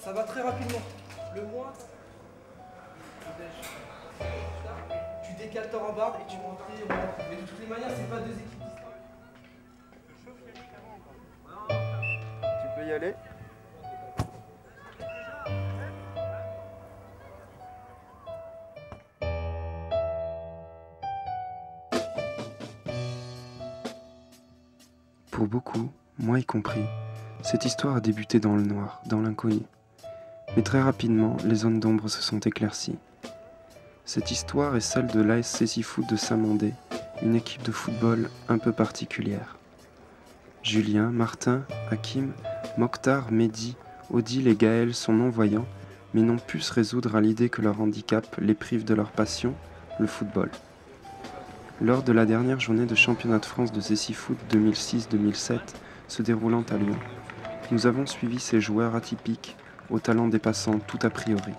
Ça va très rapidement. Le moins, tu décales ta rambarde et tu montes. Mais de toutes les manières, c'est pas deux équipes distinctes. Tu peux y aller. Pour beaucoup, moi y compris, cette histoire a débuté dans le noir, dans l'inconnu. Mais très rapidement, les zones d'ombre se sont éclaircies. Cette histoire est celle de l'AS Cécifoot de Saint-Mandé, une équipe de football un peu particulière. Julien, Martin, Hakim, Mokhtar, Mehdi, Odile et Gaël sont non-voyants, mais n'ont pu se résoudre à l'idée que leur handicap les prive de leur passion, le football. Lors de la dernière journée de championnat de France de Cécifoot 2006-2007, se déroulant à Lyon, nous avons suivi ces joueurs atypiques, au talent dépassant tout a priori.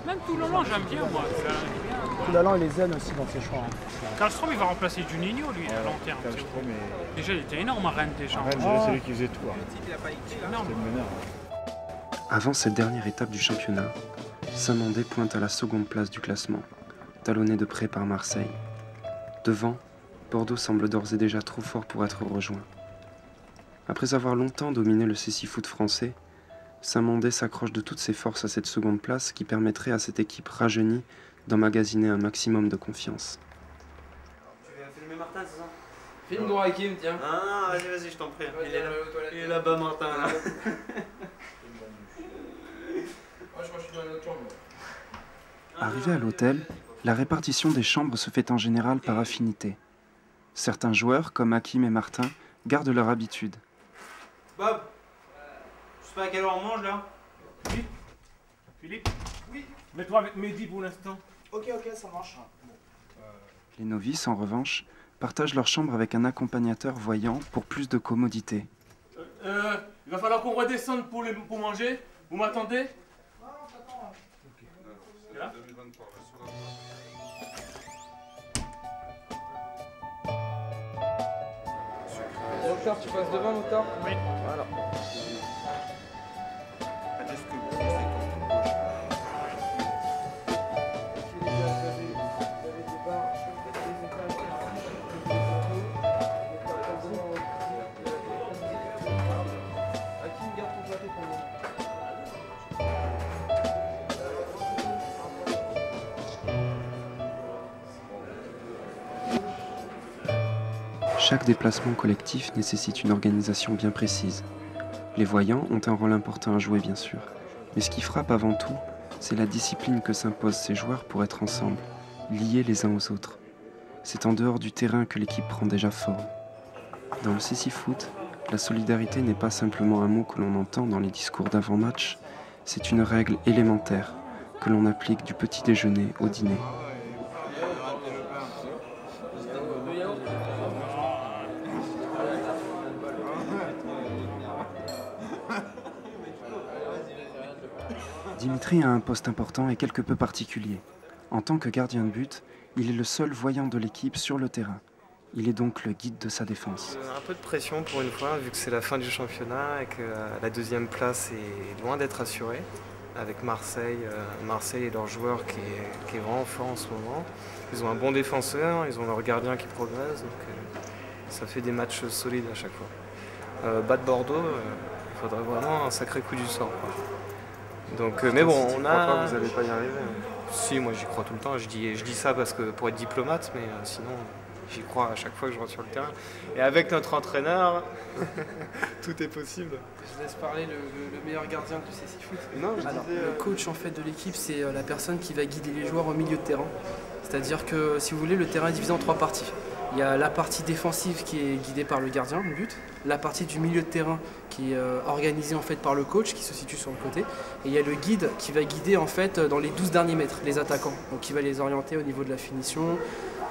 Même Toulalan, j'aime bien moi. Toulalan, il les aide aussi dans ses choix. Hein. Karlstrom, il va remplacer Juninho, lui, à long terme. Déjà, il était énorme à Rennes, déjà. À Rennes, c'est lui qui faisait tout. C'était le meneur. Avant cette dernière étape du championnat, Saint-Mandé pointe à la seconde place du classement, talonné de près par Marseille. Devant, Bordeaux semble d'ores et déjà trop fort pour être rejoint. Après avoir longtemps dominé le Cécifoot français, Saint-Mandé s'accroche de toutes ses forces à cette seconde place qui permettrait à cette équipe rajeunie d'emmagasiner un maximum de confiance. Tu vas filmer Martin, c'est ça? Filme-moi Hakim, tiens. Ah, vas-y, je t'en prie. Il est là-bas, Martin. Là. Moi, je crois que je suis dans une autre chambre. Arrivé à l'hôtel, la répartition des chambres se fait en général par affinité. Certains joueurs, comme Hakim et Martin, gardent leur habitude. Bob, je sais pas à quelle heure on mange là. Oui. Philippe? Oui. Mets-toi avec Mehdi pour l'instant. Ok, ça marche. Les novices, en revanche, partagent leur chambre avec un accompagnateur voyant pour plus de commodité. Il va falloir qu'on redescende pour manger. Vous m'attendez? Non, t'attends. C'est là? Mokhtar, tu passes devant, Mokhtar? Oui. Voilà. Chaque déplacement collectif nécessite une organisation bien précise. Les voyants ont un rôle important à jouer bien sûr, mais ce qui frappe avant tout, c'est la discipline que s'imposent ces joueurs pour être ensemble, liés les uns aux autres. C'est en dehors du terrain que l'équipe prend déjà forme. Dans le Cécifoot, la solidarité n'est pas simplement un mot que l'on entend dans les discours d'avant-match, c'est une règle élémentaire que l'on applique du petit déjeuner au dîner. Dimitri a un poste important et quelque peu particulier. En tant que gardien de but, il est le seul voyant de l'équipe sur le terrain. Il est donc le guide de sa défense. Un peu de pression pour une fois, vu que c'est la fin du championnat et que la deuxième place est loin d'être assurée. Avec Marseille et leurs joueurs qui est vraiment fort en ce moment. Ils ont un bon défenseur, ils ont leur gardien qui progresse, donc ça fait des matchs solides à chaque fois. Battre Bordeaux, il faudrait vraiment un sacré coup du sort, quoi. Donc, mais bon, on a... Pas, vous n'allez pas y arriver. Si, moi j'y crois tout le temps. Je dis ça parce que pour être diplomate, mais sinon j'y crois à chaque fois que je rentre sur le terrain. Et avec notre entraîneur, tout est possible. Je laisse parler le meilleur gardien du Cécifoot. Non, Alors, le coach en fait de l'équipe, c'est la personne qui va guider les joueurs au milieu de terrain. C'est-à-dire que, si vous voulez, le terrain est divisé en trois parties. Il y a la partie défensive qui est guidée par le gardien, le but. La partie du milieu de terrain qui est organisée en fait par le coach qui se situe sur le côté. Et il y a le guide qui va guider en fait dans les 12 derniers mètres les attaquants. Donc qui va les orienter au niveau de la finition,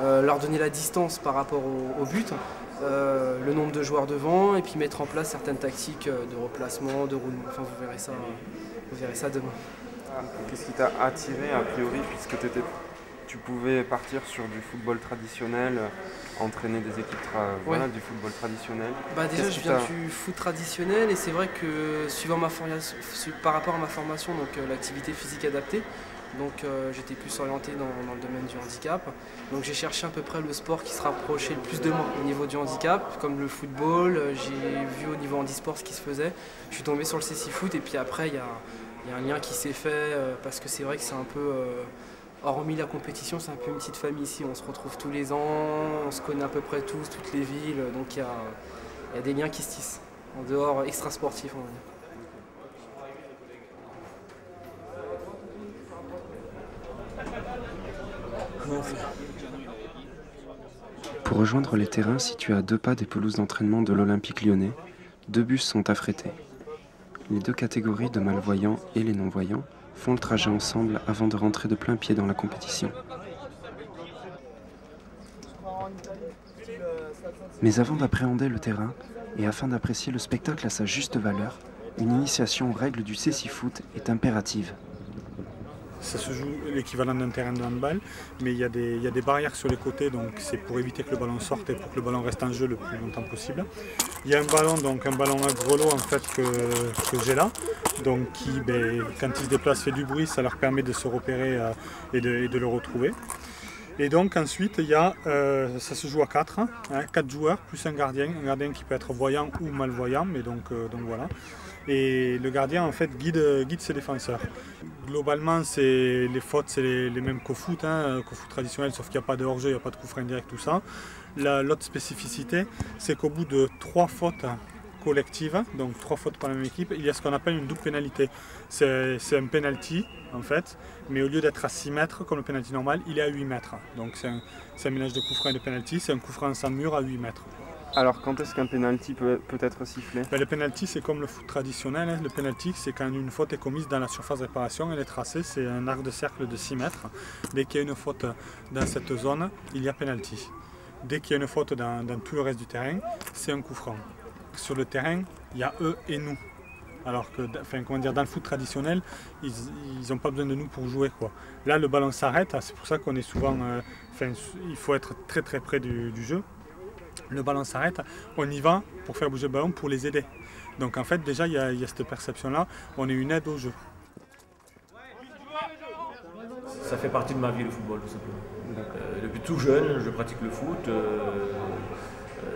leur donner la distance par rapport au but, le nombre de joueurs devant et puis mettre en place certaines tactiques de replacement, de roulement. Enfin vous verrez ça demain. Qu'est-ce qui t'a attiré a priori puisque tu pouvais partir sur du football traditionnel entraîner des équipes voilà, du football traditionnel. Bah déjà je viens du foot traditionnel et c'est vrai que suivant par rapport à ma formation, donc l'activité physique adaptée, donc j'étais plus orienté dans le domaine du handicap. Donc j'ai cherché à peu près le sport qui se rapprochait le plus de moi au niveau du handicap, comme le football. J'ai vu au niveau handisport ce qui se faisait. Je suis tombé sur le cécifoot et puis après il y a un lien qui s'est fait parce que c'est vrai que c'est un peu, hormis la compétition, c'est un peu une petite famille ici. On se retrouve tous les ans, on se connaît à peu près tous, toutes les villes. Donc il y a des liens qui se tissent, en dehors extra-sportifs on va dire. Pour rejoindre les terrains situés à 2 pas des pelouses d'entraînement de l'Olympique lyonnais, 2 bus sont affrétés. Les 2 catégories de malvoyants et les non-voyants font le trajet ensemble avant de rentrer de plein pied dans la compétition. Mais avant d'appréhender le terrain et afin d'apprécier le spectacle à sa juste valeur, une initiation aux règles du cécifoot est impérative. Ça se joue l'équivalent d'un terrain de handball, mais il y a des barrières sur les côtés, donc c'est pour éviter que le ballon sorte et pour que le ballon reste en jeu le plus longtemps possible. Il y a un ballon à grelot en fait que j'ai là, donc qui, quand il se déplace, fait du bruit, ça leur permet de se repérer et de le retrouver. Et donc ensuite, il y a, ça se joue à 4, 4 joueurs plus un gardien qui peut être voyant ou malvoyant, mais donc voilà. Et le gardien en fait guide ses défenseurs. Globalement, les fautes, c'est les mêmes qu'au foot, qu'au foot traditionnel, sauf qu'il n'y a pas de hors-jeu, il n'y a pas de coup franc direct, tout ça. L'autre spécificité, c'est qu'au bout de 3 fautes collectives, donc 3 fautes par la même équipe, il y a ce qu'on appelle une double pénalité. C'est un penalty en fait, mais au lieu d'être à 6 mètres comme le penalty normal, il est à 8 mètres. Donc c'est un mélange de coup franc et de penalty, c'est un coup franc sans mur à 8 mètres. Alors quand est-ce qu'un penalty peut être sifflé? Le penalty, c'est comme le foot traditionnel. Le penalty, c'est quand une faute est commise dans la surface de réparation, elle est tracée, c'est un arc de cercle de 6 mètres. Dès qu'il y a une faute dans cette zone, il y a penalty. Dès qu'il y a une faute dans tout le reste du terrain, c'est un coup franc. Sur le terrain, il y a eux et nous. Alors que dans le foot traditionnel, ils n'ont pas besoin de nous pour jouer, quoi. Là, le ballon s'arrête, c'est pour ça qu'on est souvent... il faut être très très près du jeu. Le ballon s'arrête, on y va pour faire bouger le ballon, pour les aider. Donc en fait déjà il y a cette perception-là, on est une aide au jeu. Ça fait partie de ma vie le football tout simplement. Depuis tout jeune, je pratique le foot.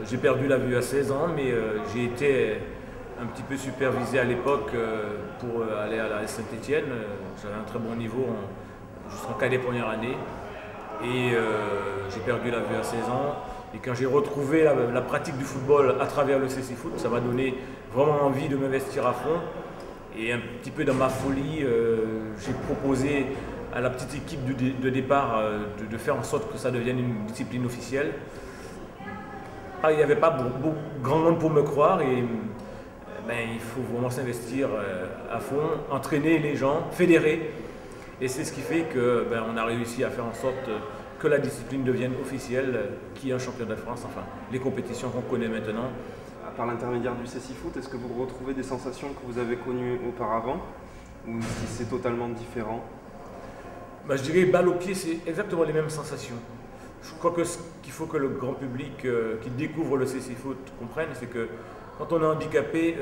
J'ai perdu la vue à 16 ans, mais j'ai été un petit peu supervisé à l'époque pour aller à la Saint-Étienne. J'avais un très bon niveau jusqu'en cadet première année. Et j'ai perdu la vue à 16 ans. Et quand j'ai retrouvé la pratique du football à travers le cécifoot, ça m'a donné vraiment envie de m'investir à fond. Et un petit peu dans ma folie, j'ai proposé à la petite équipe de départ de faire en sorte que ça devienne une discipline officielle. Il n'y avait pas grand monde pour me croire et il faut vraiment s'investir à fond, entraîner les gens, fédérer. Et c'est ce qui fait qu'on a réussi à faire en sorte que la discipline devienne officielle, qu'il y ait un championnat de France, enfin les compétitions qu'on connaît maintenant. Par l'intermédiaire du cécifoot, est-ce que vous retrouvez des sensations que vous avez connues auparavant ou si c'est totalement différent? Je dirais balle au pied, c'est exactement les mêmes sensations. Je crois que ce qu'il faut que le grand public qui découvre le cécifoot comprenne, c'est que quand on est handicapé,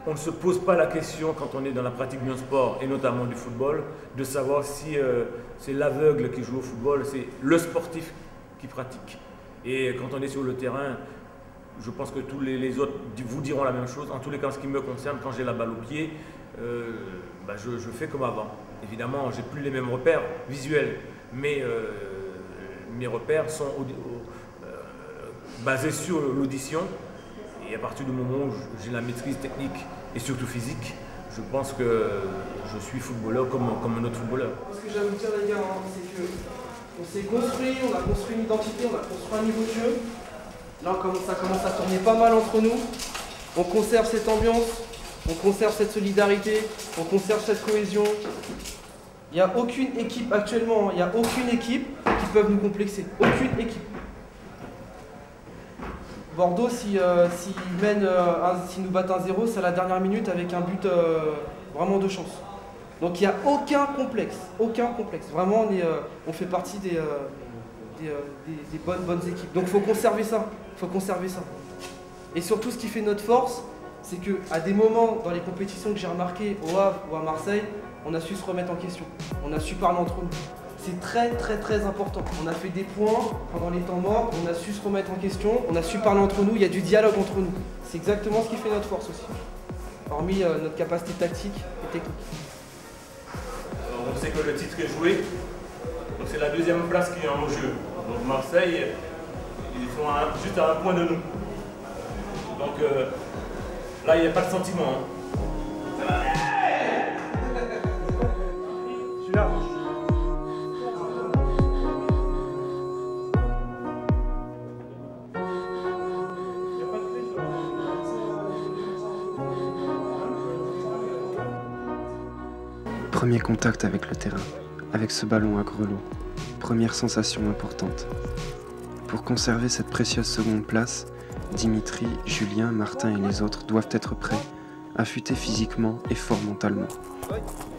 on ne se pose pas la question quand on est dans la pratique d'un sport, et notamment du football, de savoir si c'est l'aveugle qui joue au football, c'est le sportif qui pratique. Et quand on est sur le terrain, je pense que tous les autres vous diront la même chose. En tous les cas, en ce qui me concerne, quand j'ai la balle au pied, je fais comme avant. Évidemment, j'ai plus les mêmes repères visuels, mais mes repères sont basés sur l'audition. Et à partir du moment où j'ai la maîtrise technique et surtout physique, je pense que je suis footballeur comme un autre footballeur. Ce que j'ai à vous dire les gars, c'est qu'on s'est construit, on a construit une identité, on a construit un niveau de jeu. Là ça commence à tourner pas mal entre nous. On conserve cette ambiance, on conserve cette solidarité, on conserve cette cohésion. Il n'y a aucune équipe actuellement, il n'y a aucune équipe qui peut nous complexer. Aucune équipe. Bordeaux, s'ils nous battent 1-0, c'est à la dernière minute avec un but vraiment de chance. Donc il n'y a aucun complexe, aucun complexe. Vraiment, on fait partie des bonnes équipes. Donc il faut conserver ça. Et surtout, ce qui fait notre force, c'est qu'à des moments dans les compétitions que j'ai remarqué au Havre ou à Marseille, on a su se remettre en question. On a su parler entre nous. C'est très important. On a fait des points pendant les temps morts, on a su se remettre en question, on a su parler entre nous, il y a du dialogue entre nous. C'est exactement ce qui fait notre force aussi. Hormis notre capacité tactique et technique. On sait que le titre est joué, donc c'est la deuxième place qui est en jeu. Donc Marseille, ils sont juste à un point de nous. Donc là, il n'y a pas de sentiment. Hein. Je suis là. Premier contact avec le terrain, avec ce ballon à grelot. Première sensation importante. Pour conserver cette précieuse seconde place, Dimitri, Julien, Martin et les autres doivent être prêts, affûtés physiquement et forts mentalement.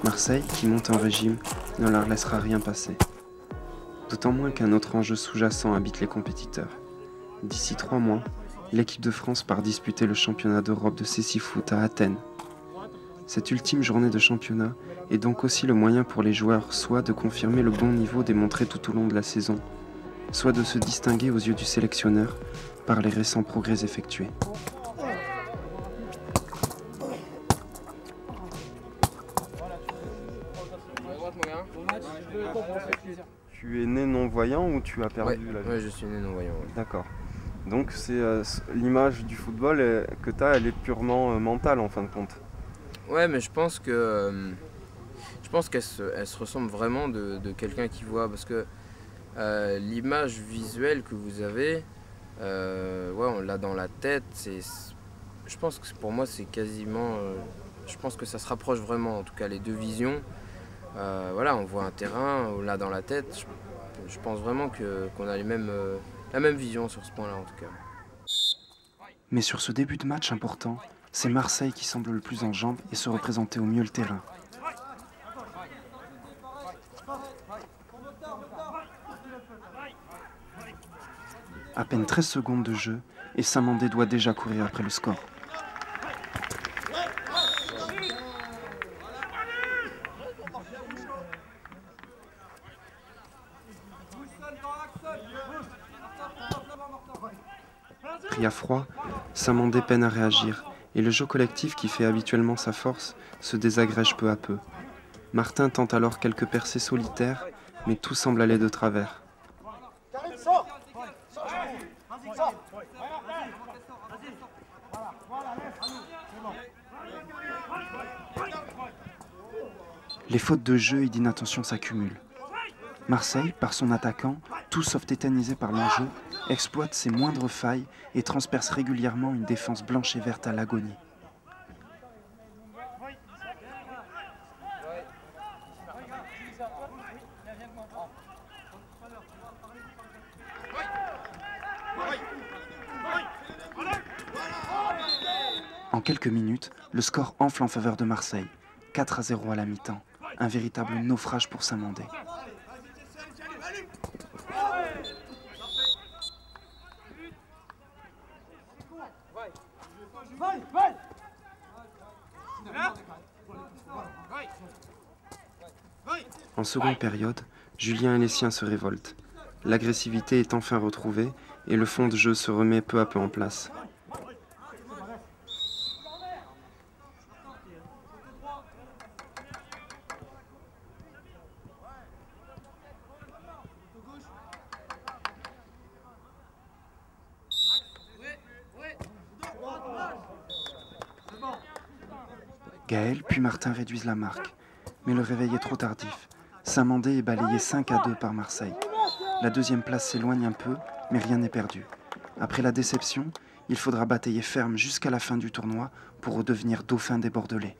Marseille, qui monte en régime, ne leur laissera rien passer. D'autant moins qu'un autre enjeu sous-jacent habite les compétiteurs. D'ici 3 mois, l'équipe de France part disputer le championnat d'Europe de cécifoot à Athènes. Cette ultime journée de championnat est donc aussi le moyen pour les joueurs soit de confirmer le bon niveau démontré tout au long de la saison, soit de se distinguer aux yeux du sélectionneur par les récents progrès effectués. Tu es né non-voyant ou tu as perdu la vue? Ouais, je suis né non-voyant. Ouais. D'accord. Donc c'est l'image du football que tu as, elle est purement mentale en fin de compte. Ouais, mais je pense qu'elle se ressemble vraiment de quelqu'un qui voit, parce que l'image visuelle que vous avez, ouais, on l'a dans la tête. Je pense que pour moi c'est quasiment, je pense que ça se rapproche vraiment, en tout cas les deux visions. Voilà, on voit un terrain, on l'a dans la tête. Je pense vraiment qu'on a la même vision sur ce point-là en tout cas. Mais sur ce début de match important, c'est Marseille qui semble le plus en jambes et se représenter au mieux le terrain. À peine 13 secondes de jeu et Samandé doit déjà courir après le score. Pris à froid, Samandé peine à réagir et le jeu collectif qui fait habituellement sa force se désagrège peu à peu. Martin tente alors quelques percées solitaires, mais tout semble aller de travers. Les fautes de jeu et d'inattention s'accumulent. Marseille, par son attaquant, tout sauf tétanisé par l'enjeu, exploite ses moindres failles et transperce régulièrement une défense blanche et verte à l'agonie. En quelques minutes, le score enfle en faveur de Marseille. 4-0 à la mi-temps. Un véritable naufrage pour Samandé. En seconde période, Julien et les siens se révoltent. L'agressivité est enfin retrouvée et le fond de jeu se remet peu à peu en place. Gaël puis Martin réduisent la marque, mais le réveil est trop tardif. Samandé est balayé 5-2 par Marseille. La deuxième place s'éloigne un peu, mais rien n'est perdu. Après la déception, il faudra batailler ferme jusqu'à la fin du tournoi pour redevenir dauphin des Bordelais.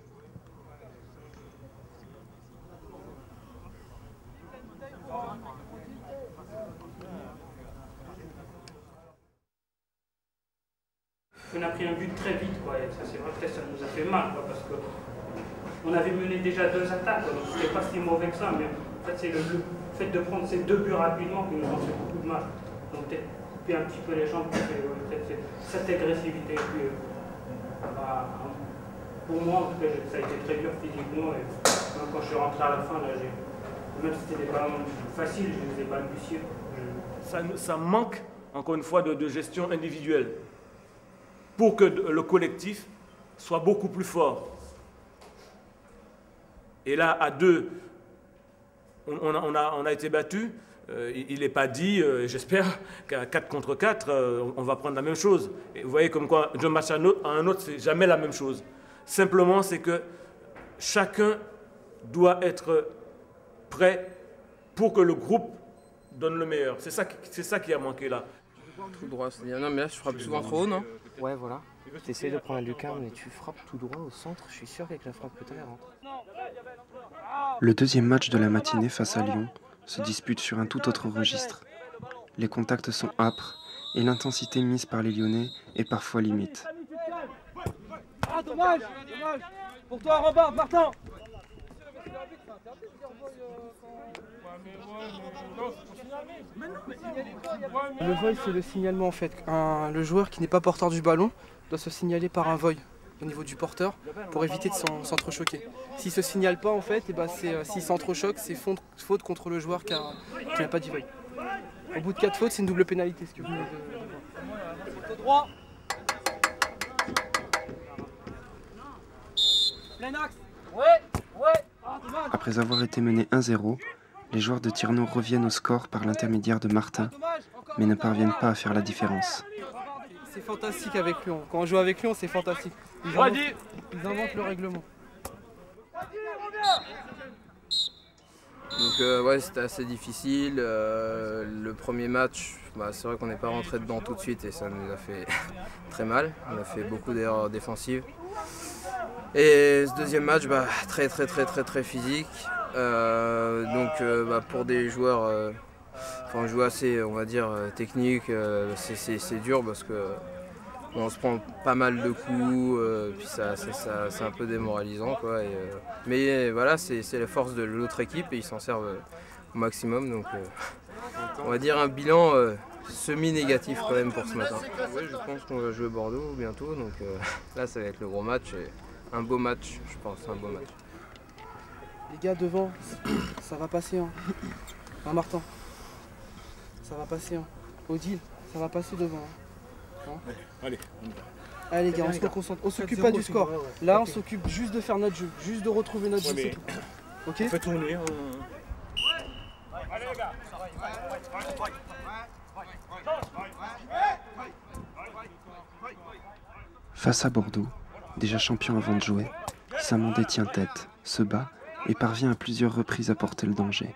On a pris un but très vite, quoi, et ça c'est vrai que ça nous a fait mal, quoi, parce qu'on avait mené déjà 2 attaques, quoi, donc c'était pas si mauvais que ça, mais en fait c'est le fait de prendre ces 2 buts rapidement qui nous ont fait beaucoup de de match. Donc peut-être couper un petit peu les jambes, peut-être cette agressivité. Puis, pour moi, en tout cas, ça a été très dur physiquement. Et même quand je suis rentré à la fin, là, même si c'était des ballons faciles, je ne les ai pas balbutiés. Ça manque, encore une fois, de gestion individuelle pour que le collectif soit beaucoup plus fort. Et là, à deux, on a été battu. Il n'est pas dit, j'espère, qu'à 4 contre 4, on va prendre la même chose. Et vous voyez comme quoi, d'un match à un autre, c'est jamais la même chose. Simplement, c'est que chacun doit être prêt pour que le groupe donne le meilleur. C'est ça qui a manqué là. Tout droit, c'est-à-dire, non mais là je frappe souvent trop haut, non? Ouais, voilà. Tu essaies de prendre un lucarne et tu frappes tout droit au centre. Je suis sûr qu'avec la frappe que tu as, elle rentre. Le deuxième match de la matinée face à Lyon se dispute sur un tout autre registre. Les contacts sont âpres et l'intensité mise par les Lyonnais est parfois limite. Ah dommage, dommage. Pour toi Robin, Martin. Le volley, c'est le signalement en fait. Le joueur qui n'est pas porteur du ballon doit se signaler par un volley au niveau du porteur pour éviter de s'entrechoquer. S'il ne se signale pas en fait, s'il s'entrechoque, c'est faute contre le joueur qui n'a pas dit volley. Au bout de 4 fautes, c'est une double pénalité, ce que vous venez de voir. Droit. Plein axe. Ouais. Ah, Après avoir été menés 1-0, les joueurs de Tirno reviennent au score par l'intermédiaire de Martin, mais ne parviennent pas à faire la différence. C'est fantastique avec Lyon. Quand on joue avec Lyon, c'est fantastique. Ils inventent le règlement. Donc ouais, c'était assez difficile. Le premier match, c'est vrai qu'on n'est pas rentré dedans tout de suite et ça nous a fait très mal. On a fait beaucoup d'erreurs défensives. Et ce deuxième match, très physique. Pour des joueurs, un jeu assez, on va dire, technique, c'est dur parce que on se prend pas mal de coups, puis c'est un peu démoralisant, quoi. Mais voilà, c'est la force de l'autre équipe et ils s'en servent au maximum. Donc on va dire un bilan semi-négatif quand même pour ce matin. Ouais, je pense qu'on va jouer Bordeaux bientôt, donc là ça va être le gros match. Et un beau match, je pense, un beau match. Les gars devant, ça va passer. Hein. Martin, ça va passer. Hein. Odile, ça va passer devant. Hein. Allez, on y va. Allez les gars, on se concentre. On s'occupe pas du score. Là, on s'occupe juste de faire notre jeu, juste de retrouver notre jeu, c'est tout. Ok. On fait tourner. Allez les gars. Face à Bordeaux, déjà champion avant de jouer, Samandé tient tête, se bat et parvient à plusieurs reprises à porter le danger.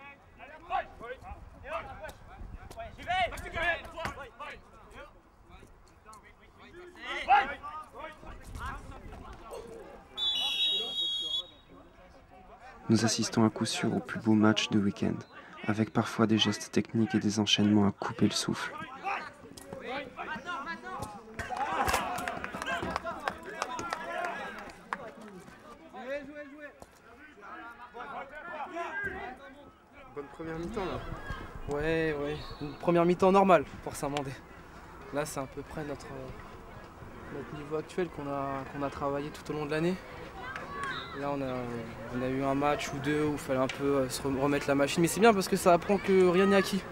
Nous assistons à coup sûr au plus beau match du week-end, avec parfois des gestes techniques et des enchaînements à couper le souffle. Bonne première mi-temps là. Ouais, une première mi-temps normale pour Saint-Mandé. Là c'est à peu près notre niveau actuel qu'on a travaillé tout au long de l'année. Là on a eu un match ou deux où il fallait un peu se remettre la machine. Mais c'est bien parce que ça apprend que rien n'est acquis.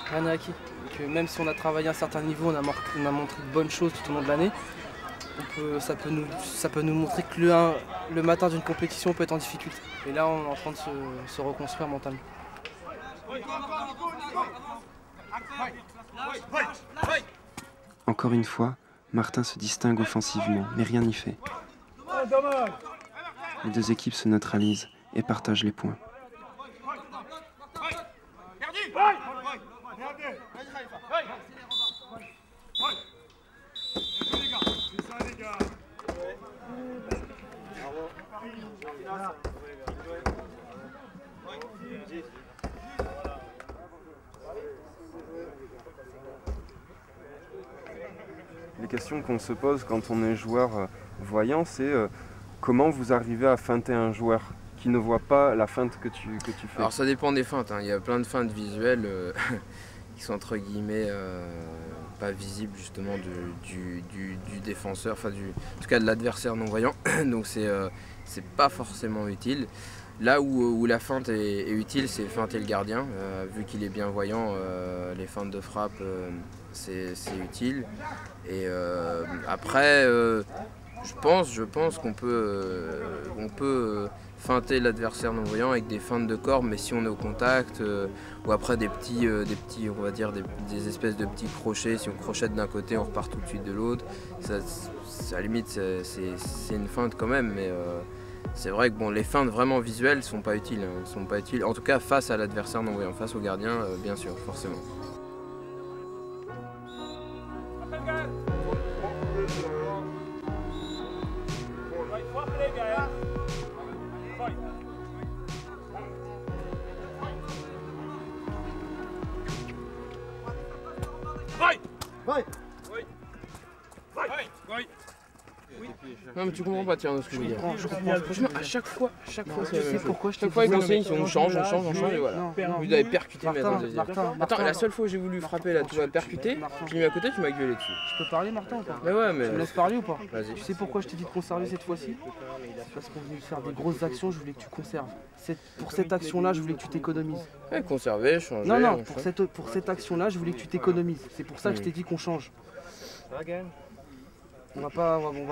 Rien n'est acquis. Que même si on a travaillé à un certain niveau, on a montré de bonnes choses tout au long de l'année. Ça peut nous montrer que le matin d'une compétition peut être en difficulté. Et là, on est en train de se reconstruire mentalement. Encore une fois, Martin se distingue offensivement, mais rien n'y fait. Les deux équipes se neutralisent et partagent les points. Les questions qu'on se pose quand on est joueur voyant, c'est comment vous arrivez à feinter un joueur qui ne voit pas la feinte que tu fais. Alors ça dépend des feintes, hein. Il y a plein de feintes visuelles. entre guillemets pas visibles justement du défenseur, enfin en tout cas de l'adversaire non-voyant, donc c'est pas forcément utile. Là où la feinte est utile, c'est feinter le gardien, vu qu'il est bien voyant, les feintes de frappe c'est utile. Et après je pense qu'on peut feinter l'adversaire non-voyant avec des feintes de corps, mais si on est au contact, ou après des petits, on va dire des espèces de petits crochets, si on crochette d'un côté, on repart tout de suite de l'autre. Ça, à la limite, c'est une feinte quand même, mais c'est vrai que bon, les feintes vraiment visuelles sont pas utiles, sont pas utiles. En tout cas, face à l'adversaire non-voyant, face au gardien, bien sûr, forcément. Non mais tu comprends pas, tiens, ce que je veux dire. Je comprends. Franchement, à chaque fois, c'est la même chose. Chaque fois, ils enseignent, on change, et voilà. Vous avez percuté, Attends, la seule fois où j'ai voulu frapper, là, tu m'as percuté, je l'ai mis à côté, tu m'as gueulé dessus. Je peux parler, Martin, ou pas? Mais ouais, mais... Tu me laisses parler ou pas? Vas-y. Tu sais pourquoi je t'ai dit de conserver cette fois-ci? Parce qu'on voulait faire des grosses actions, je voulais que tu conserves. Pour cette action-là, je voulais que tu t'économises. Ouais, conserver, changer... Non, pour cette action-là, je voulais que tu t'économises. C'est pour ça que je t'ai dit qu'on change. On va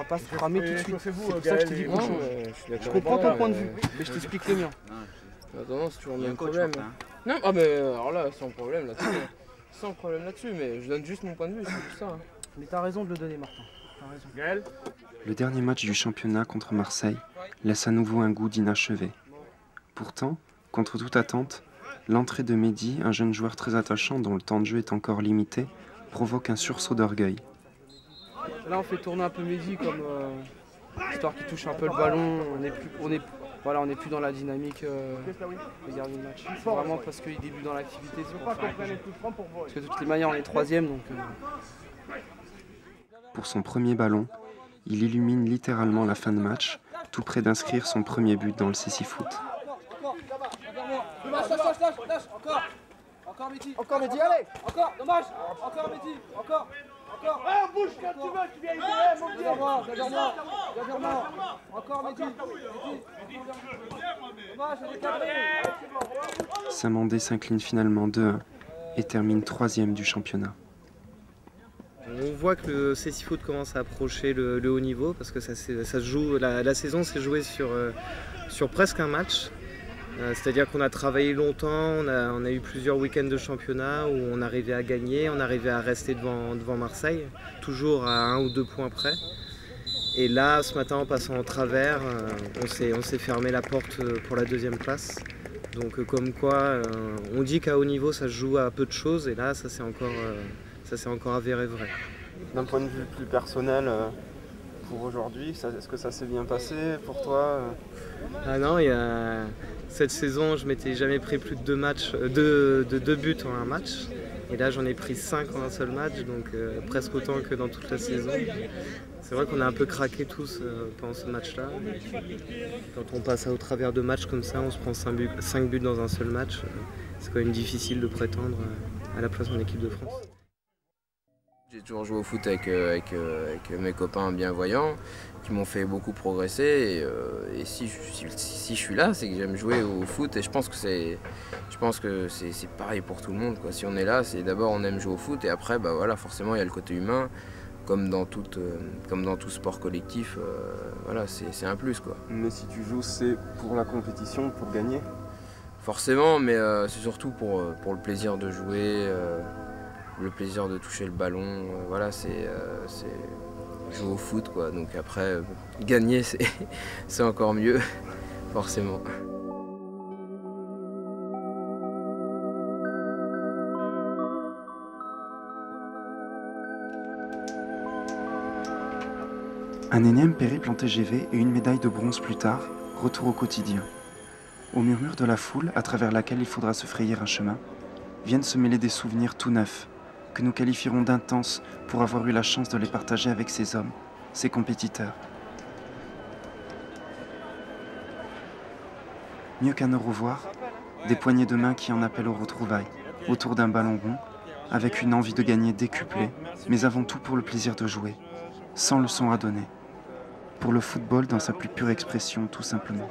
pas se cramer tout de suite. C'est pour ça que je t'ai dit qu'on change. Je comprends ton point de vue, mais je t'explique le mien. Attends, c'est toujours le même problème. Non, ah mais alors là, sans problème là-dessus. Sans problème là-dessus, mais je donne juste mon point de vue, c'est tout ça. Mais t'as raison de le donner, Martin. T'as raison. Gaël ? Le dernier match du championnat contre Marseille laisse à nouveau un goût d'inachevé. Pourtant, contre toute attente, l'entrée de Mehdi, un jeune joueur très attachant dont le temps de jeu est encore limité, provoque un sursaut d'orgueil. Là, on fait tourner un peu Mehdi comme histoire qu'il touche un peu le ballon. On n'est plus dans la dynamique des gardiens de match. C'est vraiment parce qu'il débute dans l'activité. Parce que de toutes les manières, on est troisième. Donc, Pour son premier ballon, il illumine littéralement la fin de match, tout près d'inscrire son premier but dans le Cécifoot. Encore Mehdi, allez. Encore, dommage. Encore Mehdi, encore. Ah, bouge quand tu veux, tu viens aider, mon Dieu. Derrière moi. Encore Mehdi. Dommage, elle est cadrée. Saint-Mandé s'incline finalement 2-1 et termine 3e du championnat. On voit que le Cécifoot commence à approcher le haut niveau parce que ça se joue, la saison s'est jouée sur presque un match. C'est-à-dire qu'on a travaillé longtemps, on a eu plusieurs week-ends de championnat où on arrivait à gagner, on arrivait à rester devant Marseille, toujours à 1 ou 2 points près. Et là, ce matin, en passant en travers, on s'est fermé la porte pour la 2e place. Donc comme quoi, on dit qu'à haut niveau, ça se joue à peu de choses, et là, ça s'est encore avéré vrai. D'un point de vue plus personnel, pour aujourd'hui, est-ce que ça s'est bien passé pour toi? Ah non, cette saison, je m'étais jamais pris plus de 2 buts en un match. Et là, j'en ai pris 5 en un seul match, donc presque autant que dans toute la saison. C'est vrai qu'on a un peu craqué tous pendant ce match-là. Quand on passe au travers de matchs comme ça, on se prend 5 buts dans un seul match. C'est quand même difficile de prétendre à la place en équipe de France. J'ai toujours joué au foot avec mes copains bienvoyants qui m'ont fait beaucoup progresser et si je suis là, c'est que j'aime jouer au foot et je pense que c'est pareil pour tout le monde, quoi. Si on est là, c'est d'abord on aime jouer au foot et après bah voilà, forcément il y a le côté humain comme dans tout sport collectif, voilà, c'est un plus, quoi. Mais si tu joues, c'est pour la compétition, pour gagner? Forcément, mais c'est surtout pour le plaisir de jouer. Le plaisir de toucher le ballon, voilà, c'est jouer au foot, quoi. Donc après, gagner, c'est encore mieux, forcément. Un énième périple en TGV et une médaille de bronze plus tard, retour au quotidien. Au murmure de la foule, à travers laquelle il faudra se frayer un chemin, viennent se mêler des souvenirs tout neufs, que nous qualifierons d'intenses pour avoir eu la chance de les partager avec ces hommes, ces compétiteurs. Mieux qu'un au revoir, des poignées de main qui en appellent aux retrouvailles, autour d'un ballon rond, avec une envie de gagner décuplée, mais avant tout pour le plaisir de jouer, sans leçon à donner. Pour le football dans sa plus pure expression, tout simplement.